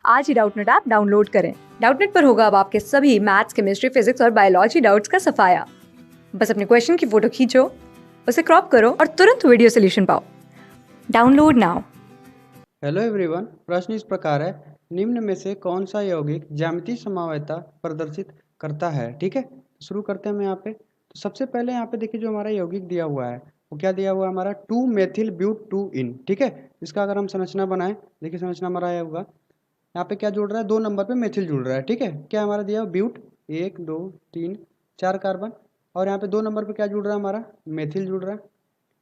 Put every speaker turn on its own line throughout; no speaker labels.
आज ही Doubtnut app download करें। Doubtnut पर होगा अब आपके सभी मैथ्स, केमिस्ट्री, फिजिक्स और बायोलॉजी डाउट्स का सफाया। बस अपने क्वेश्चन की फोटो खींचो, उसे क्रॉप करो और तुरंत वीडियो सोल्यूशन पाओ। Download now.
हेलो एवरीवन, प्रश्न इस प्रकार है, निम्न में से कौन सा यौगिक ज्यामितीय समवायता प्रदर्शित करता है। ठीक है, शुरू करते हैं हम यहाँ पे। तो सबसे पहले यहाँ पे देखिए जो हमारा यौगिक दिया हुआ है वो क्या दिया हुआ है हमारा 2 मेथिल ब्यूट 2 इन। ठीक है, इसका अगर हम संरचना बनाएं, देखिए संरचना हमारा आया हुआ यहाँ पे क्या जुड़ रहा है, 2 नंबर पे मेथिल जुड़ रहा है। ठीक है, क्या हमारा दिया ब्यूट 1 2 3 4 कार्बन, और यहाँ पे 2 नंबर पे क्या जुड़ रहा है हमारा मेथिल जुड़ रहा है।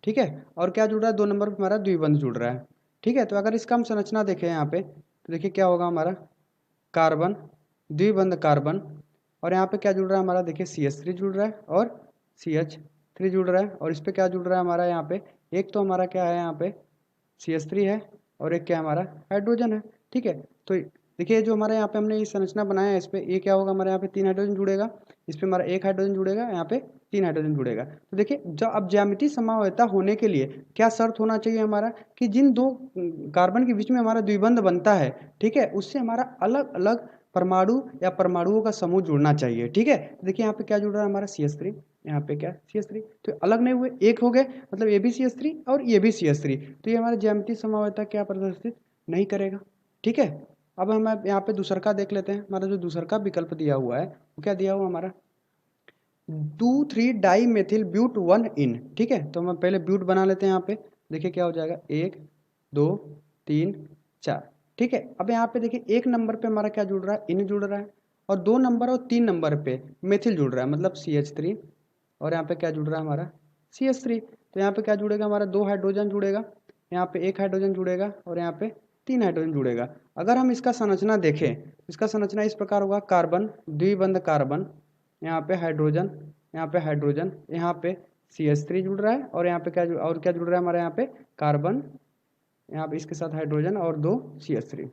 ठीक है, और क्या जुड़ रहा है 2 नंबर पे हमारा द्विबंध जुड़ रहा है। ठीक है, तो अगर इसका हम संरचना देखें यहाँ पे तो देखिए क्या होगा हमारा कार्बन, द्विबंध कार्बन, और यहाँ पे क्या जुड़ रहा है हमारा, देखिए CH3 जुड़ रहा है और CH3 जुड़ रहा है, और इस पे क्या जुड़ रहा है हमारा यहाँ पे, एक तो हमारा क्या है यहाँ पे CH3 है और एक क्या हमारा हाइड्रोजन है। ठीक है, तो देखिए जो हमारे यहाँ पे हमने ये संरचना बनाया है इस पे ये क्या होगा हमारे यहाँ पे 3 हाइड्रोजन जुड़ेगा, इस पे हमारा 1 हाइड्रोजन जुड़ेगा, यहाँ पे 3 हाइड्रोजन जुड़ेगा। तो देखिए जो अब ज्यामितीय समवायता होने के लिए क्या शर्त होना चाहिए हमारा कि जिन दो कार्बन के बीच में हमारा द्विबंध बनता है, ठीक है, उससे हमारा अलग अलग परमाणु या परमाणुओं का समूह जुड़ना चाहिए। ठीक है, तो देखिए यहाँ पे क्या जुड़ रहा है हमारा CH3, यहाँ पे क्या CH3, तो अलग नहीं हुए, एक हो गए, मतलब ये भी CH3 और ये भी CH3, तो ये हमारे ज्यामितीय समवायता क्या प्रदर्शित नहीं करेगा। ठीक है, अब हम यहाँ पे दूसरका देख लेते हैं। हमारा जो दूसरका विकल्प दिया हुआ है वो क्या दिया हुआ हमारा 2,3 डाई मेथिल ब्यूट 1 इन। ठीक है, तो हम पहले ब्यूट बना लेते हैं यहाँ पे, देखिए क्या हो जाएगा 1 2 3 4। ठीक है, अब यहाँ पे देखिए 1 नंबर पे हमारा क्या जुड़ रहा है, इन जुड़ रहा है, और 2 नंबर और 3 नंबर पे मेथिल जुड़ रहा है, मतलब CH3, और यहाँ पे क्या जुड़ रहा है हमारा CH3। तो यहाँ पे क्या जुड़ेगा हमारा 2 हाइड्रोजन जुड़ेगा, यहाँ पे 1 हाइड्रोजन जुड़ेगा, और यहाँ पे 3 हाइड्रोजन जुड़ेगा। अगर हम इसका संरचना देखें, इसका संरचना इस प्रकार होगा, कार्बन द्विबंध कार्बन, यहाँ पे हाइड्रोजन, यहाँ पे हाइड्रोजन, यहाँ पे CH3 जुड़ रहा है, और यहाँ पे और क्या जुड़ रहा है हमारे यहाँ पे कार्बन, यहाँ पे इसके साथ हाइड्रोजन और 2 CH3।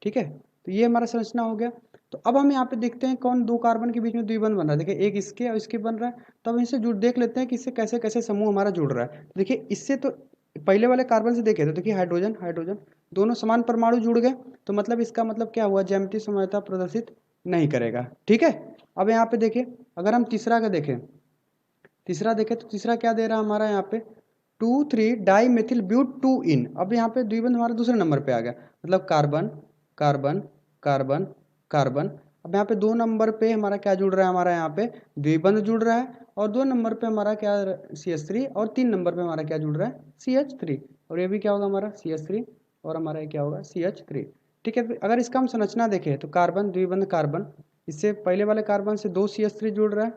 ठीक है, तो ये हमारा संरचना हो गया। तो अब हम यहाँ पे देखते हैं कौन 2 कार्बन के बीच में द्विबंध बन रहा है, देखिए एक इसके और इसके बन रहा है। तो अब इनसे जुड़ देख लेते हैं कि इससे कैसे कैसे समूह हमारा जुड़ रहा है। देखिए इससे तो पहले वाले कार्बन से देखे तो देखिए हाइड्रोजन हाइड्रोजन दोनों समान परमाणु जुड़ गए, तो मतलब इसका मतलब क्या हुआ, ज्यामितीय समवायता प्रदर्शित नहीं करेगा। ठीक है, अब यहाँ पे देखिए अगर हम तीसरा का देखें, तीसरा देखें तो तीसरा क्या दे रहा है हमारा यहाँ पे 2,3 डाई मेथिल ब्यूट 2 इन। अब यहाँ पे द्विबंध हमारा दूसरे नंबर पे आ गया, मतलब कार्बन कार्बन कार्बन कार्बन। अब यहाँ पे 2 नंबर पे हमारा क्या जुड़ रहा है, हमारा यहाँ पे द्विबंध जुड़ रहा है, और 2 नंबर पे हमारा क्या CH3, और 3 नंबर पे हमारा क्या जुड़ रहा है CH3, और ये भी क्या होगा हमारा CH3, और हमारा ये क्या होगा CH3। ठीक है, अगर इसका हम संरचना देखें तो कार्बन द्विबंध कार्बन, इससे पहले वाले कार्बन से 2 CH3 जुड़ रहा है।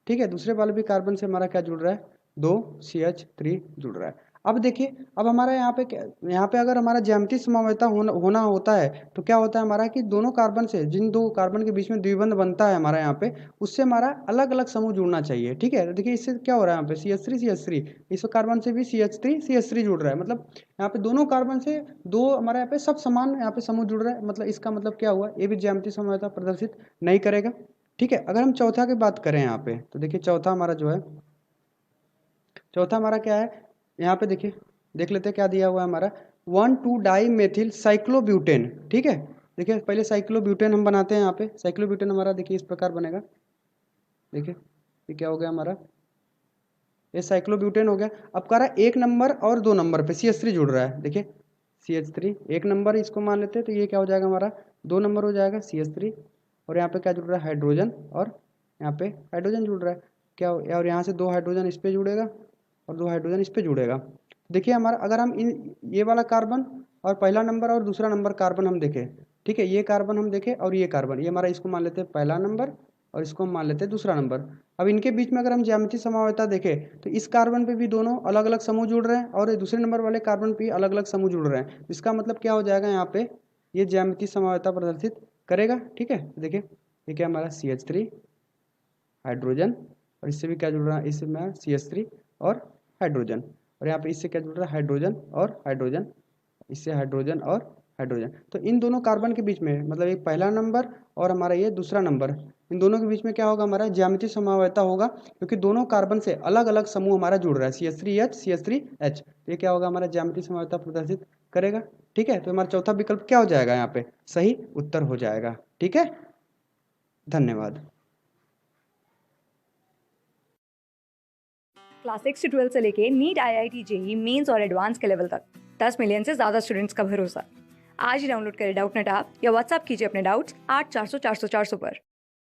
ठीक है, दूसरे वाले भी कार्बन से हमारा क्या जुड़ रहा है 2 CH3 जुड़ रहा है। अब देखिए अब हमारा यहाँ पे यहाँ पे अगर हमारा ज्यामितीय समवायता होना होता है तो क्या होता है हमारा कि दोनों कार्बन से, जिन 2 कार्बन के बीच में द्विबंध बनता है हमारा यहाँ पे, उससे हमारा अलग अलग समूह जुड़ना चाहिए। ठीक है, तो देखिए इससे क्या हो रहा है यहाँ पे CH3 इस कार्बन से भी CH3 जुड़ रहा है, मतलब यहाँ पे दोनों कार्बन से 2 हमारे यहाँ पे सब समान यहाँ पे समूह जुड़ रहा है, मतलब इसका मतलब क्या हुआ, ये भी ज्यामितीय समवायता प्रदर्शित नहीं करेगा। ठीक है, अगर हम चौथा की बात करें यहाँ पे तो देखिए चौथा हमारा जो है, चौथा हमारा क्या है, यहाँ पे देखिए देख लेते हैं क्या दिया हुआ है हमारा 1,2 डाई मेथिल साइक्लोब्यूटेन। ठीक है, देखिए पहले साइक्लोब्यूटेन हम बनाते हैं, यहाँ पे साइक्लोब्यूटेन हमारा देखिए इस प्रकार बनेगा, देखिए ये क्या हो गया हमारा, ये साइक्लोब्यूटेन हो गया। अब कह रहा है 1 नंबर और 2 नंबर पे CH3 जुड़ रहा है, देखिए CH3 1 नंबर इसको मान लेते हैं, तो ये क्या हो जाएगा हमारा 2 नंबर हो जाएगा CH3, और यहाँ पे क्या जुड़ रहा है हाइड्रोजन, और यहाँ पे हाइड्रोजन जुड़ रहा है क्या, और यहाँ से 2 हाइड्रोजन इस पे जुड़ेगा और 2 हाइड्रोजन इस पे जुड़ेगा। देखिए हमारा अगर हम इन ये वाला कार्बन और पहला नंबर और दूसरा नंबर कार्बन हम देखें, ठीक है, ये कार्बन हम देखें और ये कार्बन, ये हमारा इसको मान लेते हैं पहला नंबर और इसको हम मान लेते हैं दूसरा नंबर। अब इनके बीच में अगर हम ज्यामितीय समवायता देखें तो इस कार्बन पे भी दोनों अलग अलग समूह जुड़ रहे हैं, और दूसरे नंबर वाले कार्बन पे अलग अलग समूह जुड़ रहे हैं। इसका मतलब क्या हो जाएगा, यहाँ पे ये ज्यामितीय समवायता प्रदर्शित करेगा। ठीक है, देखिए ये क्या हमारा CH3 हाइड्रोजन, और इससे भी क्या जुड़ रहा है, इससे में CH3 और हाइड्रोजन, और यहाँ पे इससे क्या जुड़ रहा है हाइड्रोजन और हाइड्रोजन, इससे हाइड्रोजन और हाइड्रोजन। तो इन दोनों कार्बन के बीच में, मतलब एक पहला नंबर और हमारा ये दूसरा नंबर, इन दोनों के बीच में क्या होगा, हमारा ज्यामितीय समवायता होगा, क्योंकि दोनों कार्बन से अलग अलग समूह हमारा जुड़ रहा है, CH3H CH3H। तो ये क्या होगा, हमारा ज्यामितीय समवायता प्रदर्शित करेगा। ठीक है, तो हमारा चौथा विकल्प क्या हो जाएगा, यहाँ पे सही उत्तर हो जाएगा। ठीक है, धन्यवाद।
क्लास 6 से 12 से लेके नीट, IIT, JEE मेंस और एडवांस के लेवल तक 10 मिलियन से ज़्यादा स्टूडेंट्स का भरोसा। आज ही डाउनलोड करें डाउटनेट ऐप या व्हाट्सएप कीजिए अपने डाउट्स 8400 400 400 पर।